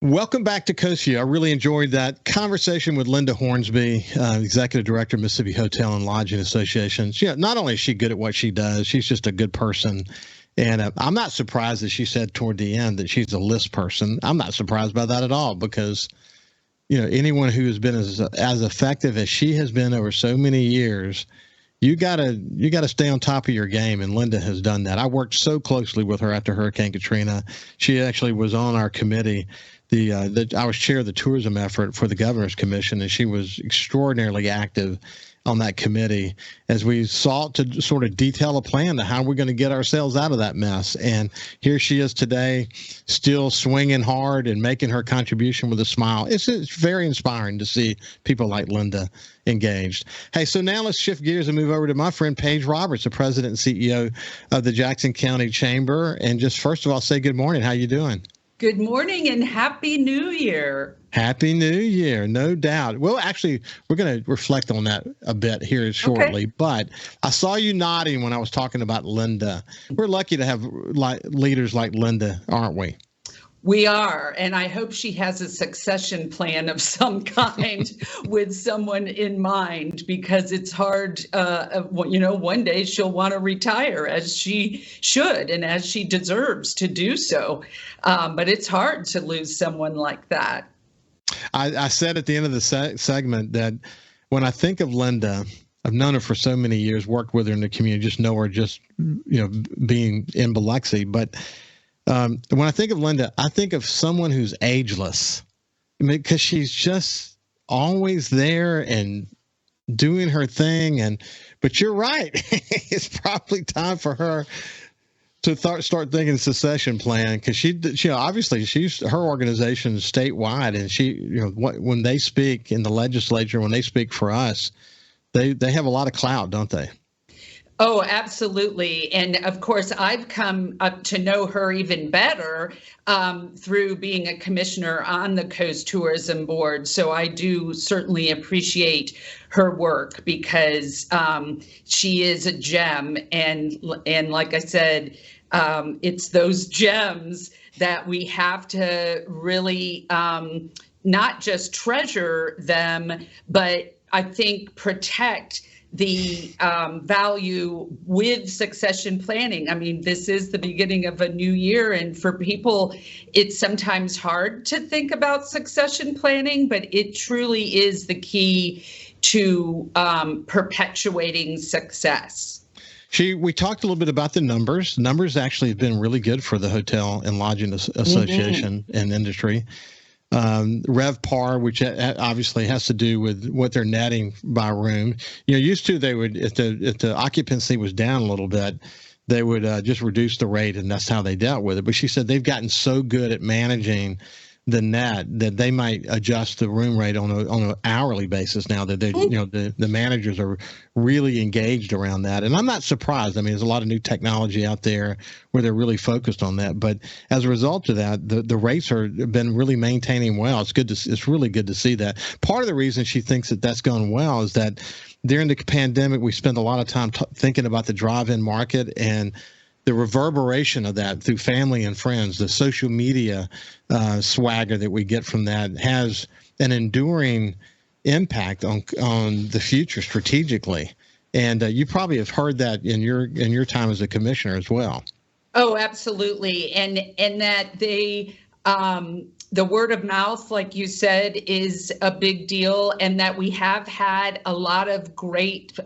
Welcome back to Coast View. I really enjoyed that conversation with Linda Hornsby, Executive Director of Mississippi Hotel and Lodging Association. Not only is she good at what she does, she's just a good person. And I'm not surprised that she said toward the end that she's a list person. I'm not surprised by that at all because, anyone who has been as effective as she has been over so many years, you gotta stay on top of your game, and Linda has done that. I worked so closely with her after Hurricane Katrina. She actually was on our committee. I was chair of the tourism effort for the Governor's Commission, and she was extraordinarily active on that committee as we sought to sort of detail a plan to how we're going to get ourselves out of that mess. And here she is today, still swinging hard and making her contribution with a smile. It's very inspiring to see people like Linda engaged. Hey, so now let's shift gears and move over to my friend Paige Roberts, the president and CEO of the Jackson County Chamber. And just first of all, say good morning. How you doing? Good morning and Happy New Year. Happy New Year, no doubt. Well, actually, we're going to reflect on that a bit here shortly. Okay. But I saw you nodding when I was talking about Linda. We're lucky to have leaders like Linda, aren't we? We are, and I hope she has a succession plan of some kind with someone in mind, because it's hard. One day she'll want to retire, as she should and as she deserves to do so. But it's hard to lose someone like that. I said at the end of the segment that when I think of Linda, I've known her for so many years, worked with her in the community, just know her being in Biloxi, but when I think of Linda, I think of someone who's ageless. I mean, because she's just always there and doing her thing. But you're right. It's probably time for her to start thinking succession plan, because she obviously her organization is statewide, and when they speak in the legislature, when they speak for us, they have a lot of clout, don't they? Oh, absolutely. And of course, I've come up to know her even better through being a commissioner on the Coast Tourism Board. So I do certainly appreciate her work, because she is a gem. And like I said, it's those gems that we have to really not just treasure them, but I think protect the value with succession planning. I mean, this is the beginning of a new year, and for people, it's sometimes hard to think about succession planning, but it truly is the key to perpetuating success. We talked a little bit about the numbers. Numbers actually have been really good for the Hotel and Lodging Association and industry. RevPAR, which obviously has to do with what they're netting by room. Used to they would, if the occupancy was down a little bit, they would just reduce the rate, and that's how they dealt with it. But she said they've gotten so good at managing the net that they might adjust the room rate on an hourly basis now that they, the managers are really engaged around that. And I'm not surprised. I mean, there's a lot of new technology out there where they're really focused on that. But as a result of that, the rates have been really maintaining well. It's really good to see that. Part of the reason she thinks that that's gone well is that during the pandemic, we spent a lot of time thinking about the drive-in market and the reverberation of that through family and friends. The social media swagger that we get from that has an enduring impact on the future strategically. And you probably have heard that in your time as a commissioner as well. Oh, absolutely. And that the word of mouth, like you said, is a big deal, and that we have had a lot of great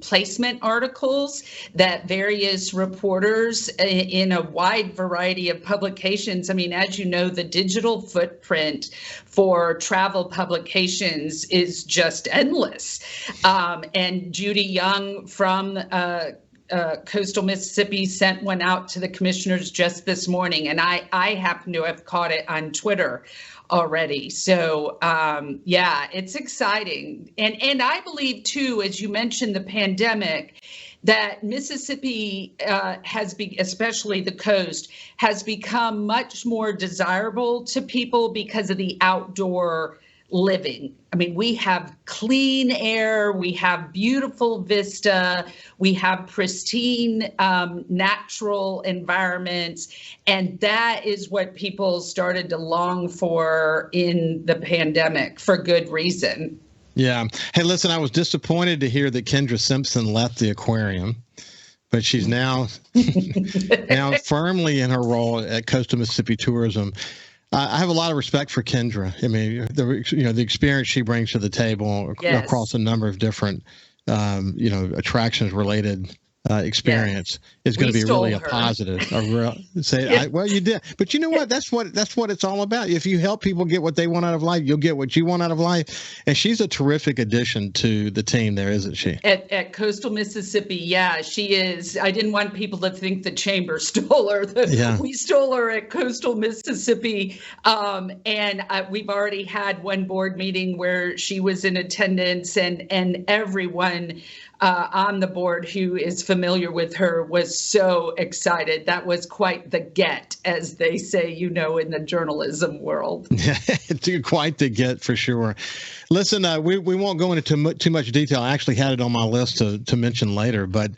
placement articles that various reporters in a wide variety of publications. I mean, as you know, the digital footprint for travel publications is just endless. And Judy Young from Coastal Mississippi sent one out to the commissioners just this morning, and I happen to have caught it on Twitter already. So yeah, it's exciting. And I believe too, as you mentioned, the pandemic, that Mississippi especially the coast, has become much more desirable to people because of the outdoor living. I mean, we have clean air, we have beautiful vista, we have pristine natural environments, and that is what people started to long for in the pandemic for good reason. Yeah. Hey, listen, I was disappointed to hear that Kendra Simpson left the aquarium, but she's now firmly in her role at Coastal Mississippi Tourism. I have a lot of respect for Kendra. I mean, the experience she brings to the table across a number of different, attractions related experience is going to be really a positive. Well, you did, but you know what? That's what it's all about. If you help people get what they want out of life, you'll get what you want out of life. And she's a terrific addition to the team there, isn't she? At Coastal Mississippi, yeah, she is. I didn't want people to think the chamber stole her. We stole her at Coastal Mississippi, and we've already had one board meeting where she was in attendance, and everyone on the board who is familiar with her was so excited. That was quite the get, as they say, in the journalism world. Quite the get, for sure. Listen, we won't go into too much detail. I actually had it on my list to mention later, but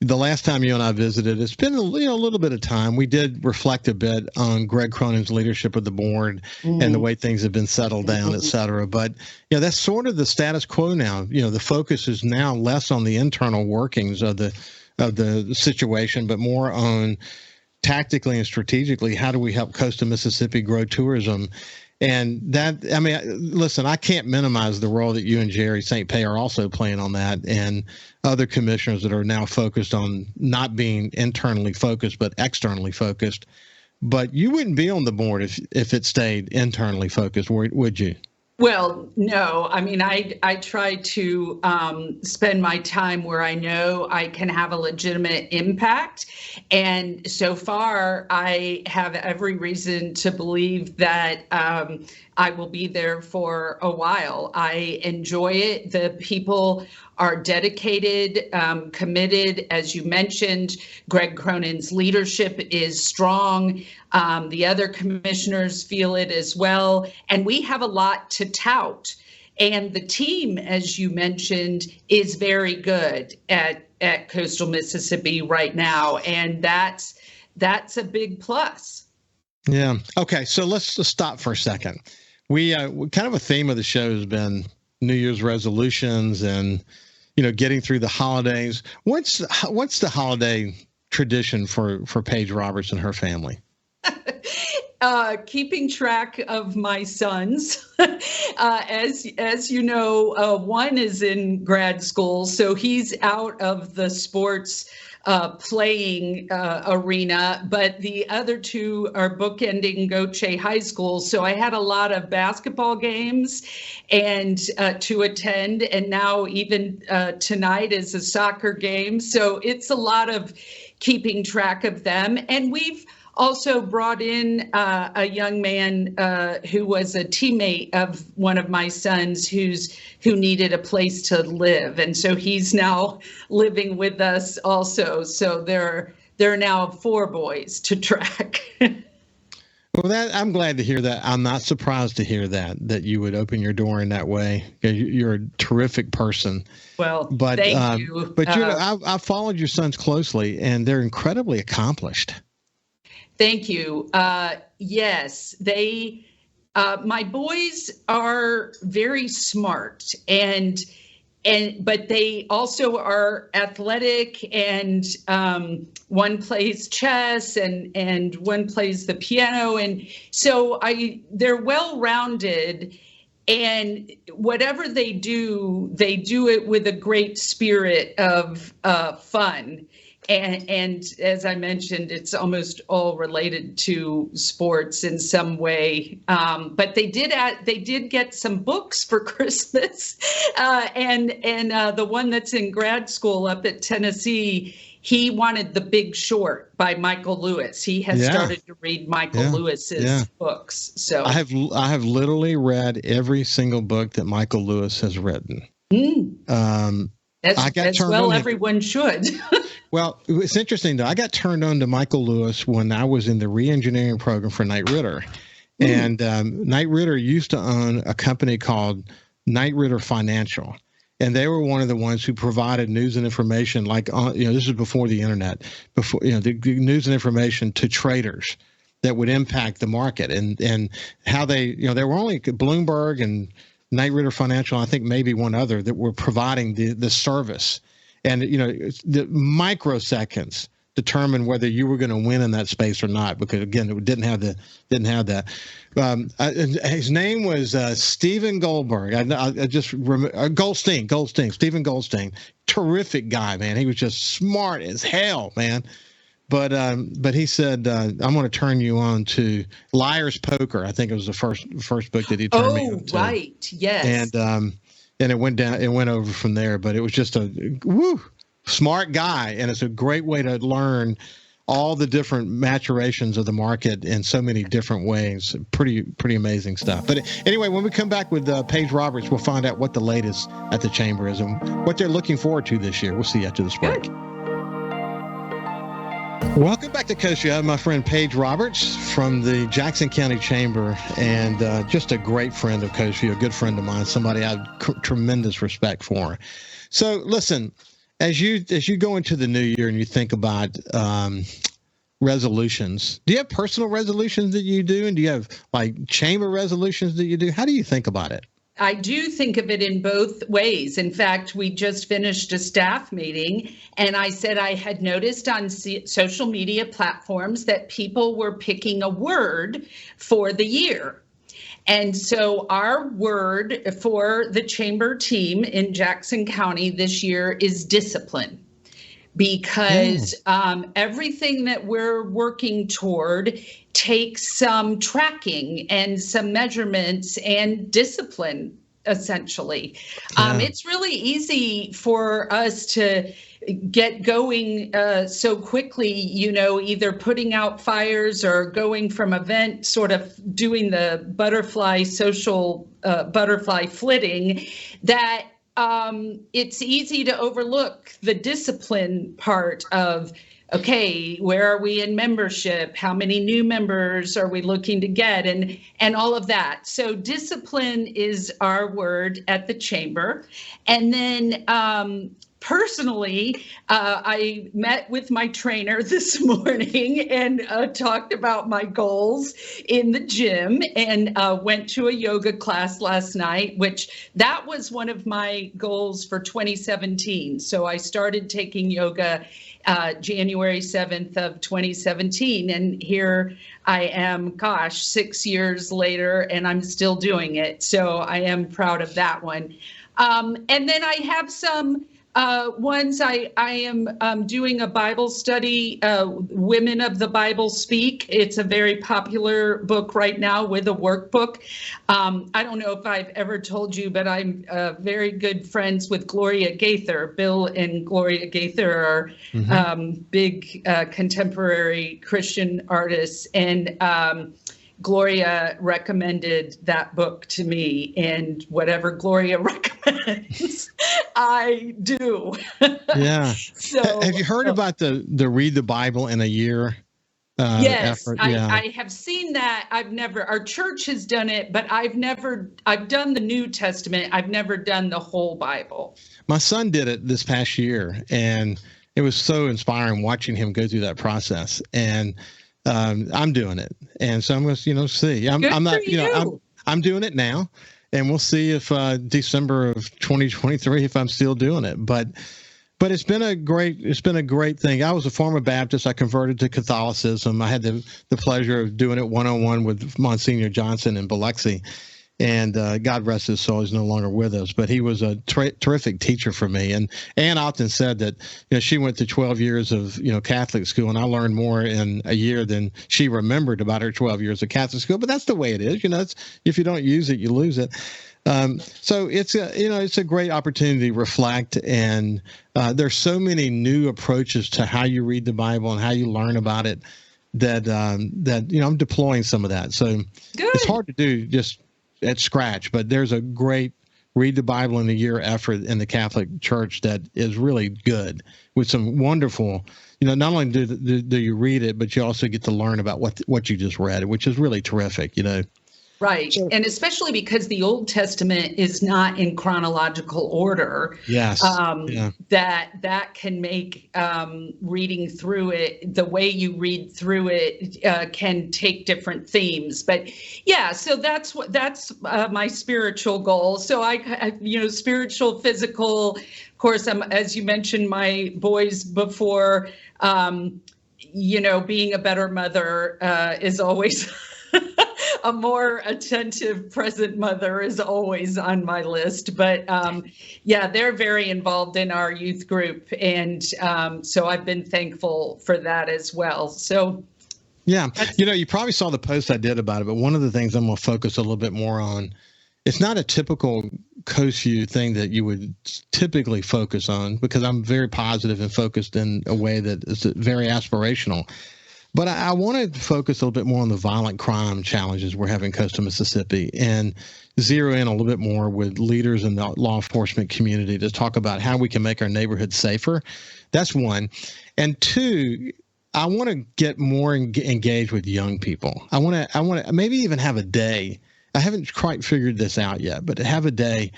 the last time you and I visited, it's been a little bit of time. We did reflect a bit on Greg Cronin's leadership of the board and the way things have been settled down, et cetera. But that's sort of the status quo now. The focus is now less on the internal workings of the situation, but more on tactically and strategically, how do we help Coastal Mississippi grow tourism? And that, I mean, listen, I can't minimize the role that you and Jerry St. Pé are also playing on that, and other commissioners that are now focused on not being internally focused, but externally focused. But you wouldn't be on the board if it stayed internally focused, would you? Well, no. I mean, I try to spend my time where I know I can have a legitimate impact. And so far, I have every reason to believe that I will be there for a while. I enjoy it. The people are dedicated, committed. As you mentioned, Greg Cronin's leadership is strong. The other commissioners feel it as well. And we have a lot to tout. And the team, as you mentioned, is very good at Coastal Mississippi right now. And that's a big plus. Yeah. Okay. So let's just stop for a second. We kind of a theme of the show has been New Year's resolutions and, getting through the holidays. What's the holiday tradition for Paige Roberts and her family? Keeping track of my sons. As you know, one is in grad school, so he's out of the sports playing arena, but the other two are bookending Goche High School. So I had a lot of basketball games and to attend, and now even tonight is a soccer game. So it's a lot of keeping track of them. And we've also brought in a young man who was a teammate of one of my sons who needed a place to live. And so he's now living with us also. So there are now 4 boys to track. Well, I'm glad to hear that. I'm not surprised to hear that you would open your door in that way. You're a terrific person. Well, but, thank you. But I followed your sons closely, and they're incredibly accomplished. Thank you. Yes, my boys are very smart but they also are athletic, and one plays chess and one plays the piano. And so they're well-rounded, and whatever they do it with a great spirit of fun. And as I mentioned, it's almost all related to sports in some way. But they did get some books for Christmas, and the one that's in grad school up at Tennessee, he wanted The Big Short by Michael Lewis. He has started to read Michael Lewis's books. So I have literally read every single book that Michael Lewis has written. Everyone should. Well, it's interesting, though. I got turned on to Michael Lewis when I was in the re-engineering program for Knight Ridder. And Knight Ridder used to own a company called Knight Ridder Financial. And they were one of the ones who provided news and information, like, this is before the internet, before, the news and information to traders that would impact the market, and how they, there were only Bloomberg and Knight Ridder Financial, I think maybe one other, that were providing the service. And, the microseconds determine whether you were going to win in that space or not, because again, it didn't have that. His name was Stephen Goldberg. I just remember Goldstein. Stephen Goldstein, terrific guy, man. He was just smart as hell, man. But he said, I'm going to turn you on to Liar's Poker. I think it was the first book that he turned me on to. Oh, right, yes. And it went over from there. But it was just a smart guy, and it's a great way to learn all the different maturations of the market in so many different ways. Pretty amazing stuff. But anyway, when we come back with Paige Roberts, we'll find out what the latest at the Chamber is and what they're looking forward to this year. We'll see you after this break. Welcome back to Coast View. I have my friend Paige Roberts from the Jackson County Chamber, and just a great friend of Coast View, a good friend of mine, somebody I have tremendous respect for. So listen, as you go into the new year and you think about resolutions, do you have personal resolutions that you do, and do you have like chamber resolutions that you do? How do you think about it? I do think of it in both ways. In fact, we just finished a staff meeting, and I said I had noticed on social media platforms that people were picking a word for the year. And so our word for the chamber team in Jackson County this year is discipline, because everything that we're working toward takes some tracking and some measurements and discipline, essentially. It's really easy for us to get going so quickly, either putting out fires or going from event, sort of doing the butterfly social butterfly flitting, that it's easy to overlook the discipline part of, okay, where are we in membership? How many new members are we looking to get? And all of that. So discipline is our word at the chamber. And then personally, I met with my trainer this morning and talked about my goals in the gym, and went to a yoga class last night, which that was one of my goals for 2017. So I started taking yoga January 7th of 2017. And here I am, 6 years later, and I'm still doing it. So I am proud of that one. And then I have some ones. I am doing a Bible study, Women of the Bible Speak. It's a very popular book right now with a workbook. I don't know if I've ever told you, but I'm very good friends with Gloria Gaither. Bill and Gloria Gaither are big contemporary Christian artists, and Gloria recommended that book to me, and whatever Gloria recommends, I do. Yeah. So, have you heard about the Read the Bible in a Year yes, effort? I have seen that. Our church has done it, but I've done the New Testament. I've never done the whole Bible. My son did it this past year, and it was so inspiring watching him go through that process. And I'm doing it, and so I'm going to, see. I'm not, I'm doing it now, and we'll see if December of 2023 if I'm still doing it. But it's been a great thing. I was a former Baptist. I converted to Catholicism. I had the pleasure of doing it one-on-one with Monsignor Johnson in Biloxi. And God rest his soul, he's no longer with us. But he was a terrific teacher for me. And Ann often said that she went to 12 years of Catholic school, and I learned more in a year than she remembered about her 12 years of Catholic school. But that's the way it is. It's, if you don't use it, you lose it. So it's a great opportunity to reflect, and there's so many new approaches to how you read the Bible and how you learn about it that I'm deploying some of that. So Good. It's hard to do just at scratch, but there's a great read the Bible in a year effort in the Catholic Church that is really good, with some wonderful, not only do you read it, but you also get to learn about what you just read, which is really terrific, Right. So, and especially because the Old Testament is not in chronological order. yes. Yeah. That can make reading through it, the way you read through it can take different themes. But yeah, so that's my spiritual goal. So I spiritual, physical, of course, as you mentioned, my boys before, being a better mother is always a more attentive, present mother is always on my list. But they're very involved in our youth group. And so I've been thankful for that as well. So, yeah, you probably saw the post I did about it, but one of the things I'm going to focus a little bit more on, it's not a typical COSU thing that you would typically focus on, because I'm very positive and focused in a way that is very aspirational. But I want to focus a little bit more on the violent crime challenges we're having in coastal Mississippi, and zero in a little bit more with leaders in the law enforcement community to talk about how we can make our neighborhoods safer. That's one. And two, I want to get more engaged with young people. I want to maybe even have a day. I haven't quite figured this out yet, but to have a day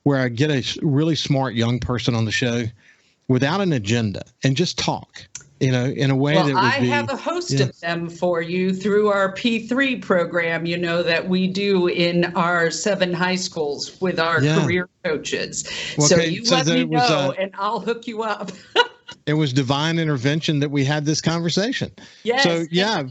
where I get a really smart young person on the show without an agenda and just talk. In a way that would I have a host of them for you through our P3 program, that we do in our 7 high schools with our career coaches. Well, so let me know and I'll hook you up. It was divine intervention that we had this conversation. Yes. So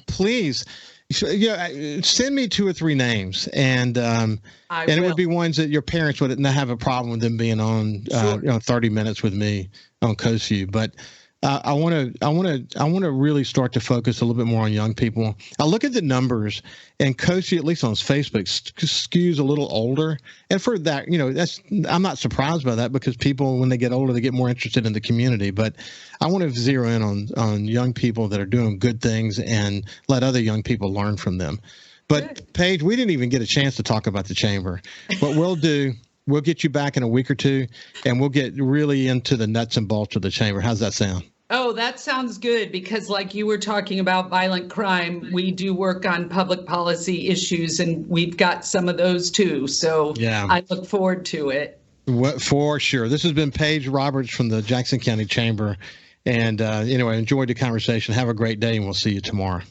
please, send me 2 or 3 names, and it would be ones that your parents would not have a problem with them being on, 30 minutes with me on COSU. But I want to really start to focus a little bit more on young people. I look at the numbers, and COSU, at least on Facebook, skews a little older. And for that, I'm not surprised by that, because people, when they get older, they get more interested in the community. But I want to zero in on young people that are doing good things and let other young people learn from them. But Paige, we didn't even get a chance to talk about the chamber. What we'll do, we'll get you back in a week or two, and we'll get really into the nuts and bolts of the chamber. How's that sound? Oh, that sounds good, because like you were talking about violent crime, we do work on public policy issues, and we've got some of those too. So I look forward to it. For sure. This has been Paige Roberts from the Jackson County Chamber. And anyway, enjoyed the conversation. Have a great day, and we'll see you tomorrow.